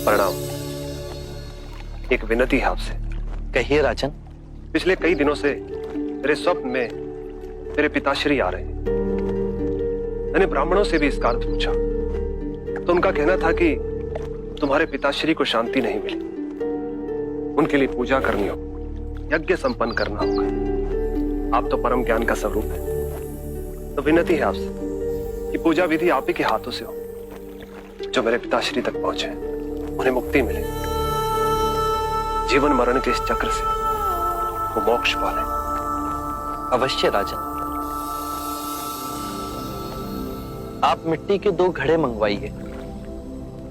प्रणाम। एक विनती है आपसे। कहिए राजन। पिछले कई दिनों से मेरे स्वप्न में मेरे पिताश्री आ रहे हैं। मैंने ब्राह्मणों से भी इसका अर्थ पूछा तो उनका कहना था कि तुम्हारे पिताश्री को शांति नहीं मिली, उनके लिए पूजा करनी हो, यज्ञ संपन्न करना होगा। आप तो परम ज्ञान का स्वरूप है, तो विनती है आपसे कि पूजा विधि आप ही के हाथों से हो, जो मेरे पिताश्री तक पहुंचे, उन्हें मुक्ति मिले, जीवन मरण के इस चक्र से वो मोक्ष पाले। अवश्य राजन। आप मिट्टी के 2 घड़े मंगवाइए,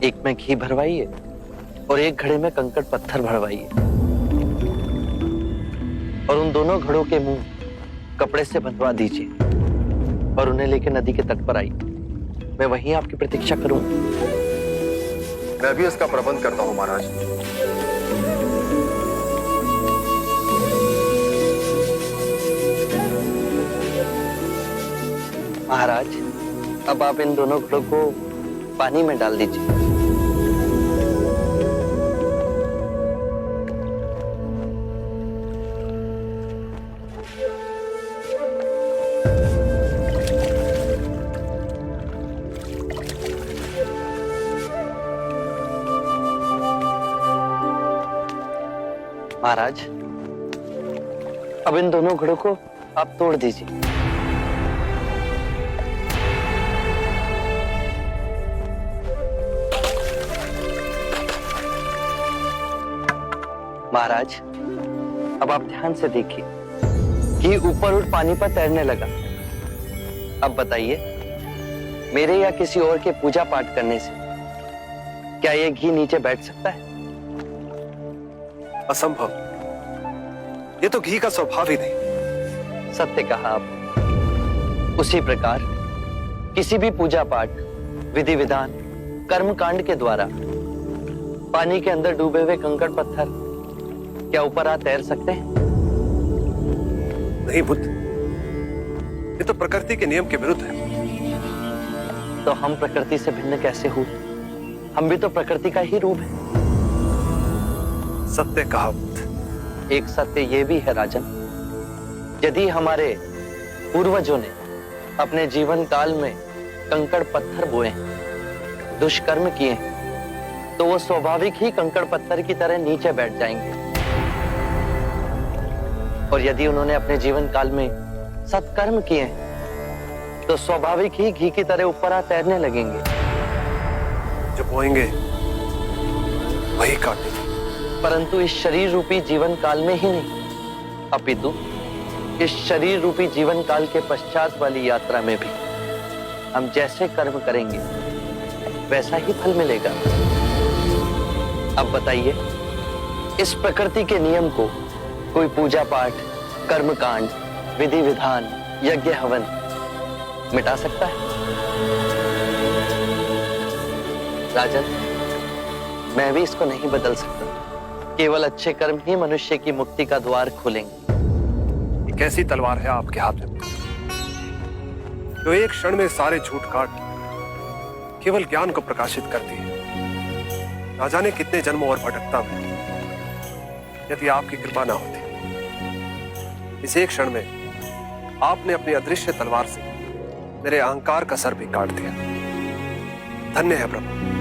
एक में घी भरवाइए और एक घड़े में कंकड़ पत्थर भरवाइए, और उन दोनों घड़ों के मुंह कपड़े से बंधवा दीजिए और उन्हें लेकर नदी के तट पर आइए। मैं वहीं आपकी प्रतीक्षा करूंगा। मैं भी इसका प्रबंध करता हूं महाराज। महाराज, अब आप इन दोनों घड़ों को पानी में डाल दीजिए। महाराज, अब इन दोनों घड़ों को आप तोड़ दीजिए। महाराज, अब आप ध्यान से देखिए कि ऊपर उठ पानी पर तैरने लगा। अब बताइए, मेरे या किसी और के पूजा पाठ करने से क्या यह घी नीचे बैठ सकता है? असंभव। ये तो घी का स्वभाव ही नहीं। सत्य कहा आप। उसी प्रकार किसी भी पूजा पाठ, विधि विधान, कर्म कांड के द्वारा पानी के अंदर डूबे हुए कंकड़ पत्थर क्या ऊपर आ तैर सकते हैं? नहीं बुद्ध, ये तो प्रकृति के नियम के विरुद्ध है। तो हम प्रकृति से भिन्न कैसे हुए? हम भी तो प्रकृति का ही रूप है। सत्य कहा बुद्ध। एक सत्य ये भी है राजन, यदि हमारे पूर्वजों ने अपने जीवन काल में कंकड़ पत्थर बोए, दुष्कर्म किए, तो वो स्वाभाविक ही कंकड़ पत्थर की तरह नीचे बैठ जाएंगे। और यदि उन्होंने अपने जीवन काल में सत्कर्म किए तो स्वाभाविक ही घी की तरह ऊपर आ तैरने लगेंगे। जो बोएंगे वही काटेंगे। परंतु इस शरीर रूपी जीवन काल में ही नहीं, अपितु इस शरीर रूपी जीवन काल के पश्चात वाली यात्रा में भी हम जैसे कर्म करेंगे वैसा ही फल मिलेगा। अब बताइए, इस प्रकृति के नियम को कोई पूजा पाठ, कर्म कांड, विधि विधान, यज्ञ हवन मिटा सकता है? राजन, मैं भी इसको नहीं बदल सकता। केवल अच्छे कर्म ही मनुष्य की मुक्ति का द्वार खोलेंगे। ये कैसी तलवार है आपके हाथ में, जो एक क्षण में सारे झूठ काट केवल ज्ञान को प्रकाशित करती है। ना जाने कितने जन्मों और भटकता में यदि आपकी कृपा ना होती। इस एक क्षण में आपने अपनी अदृश्य तलवार से मेरे अहंकार का सर भी काट दिया। धन्य है प्रभु।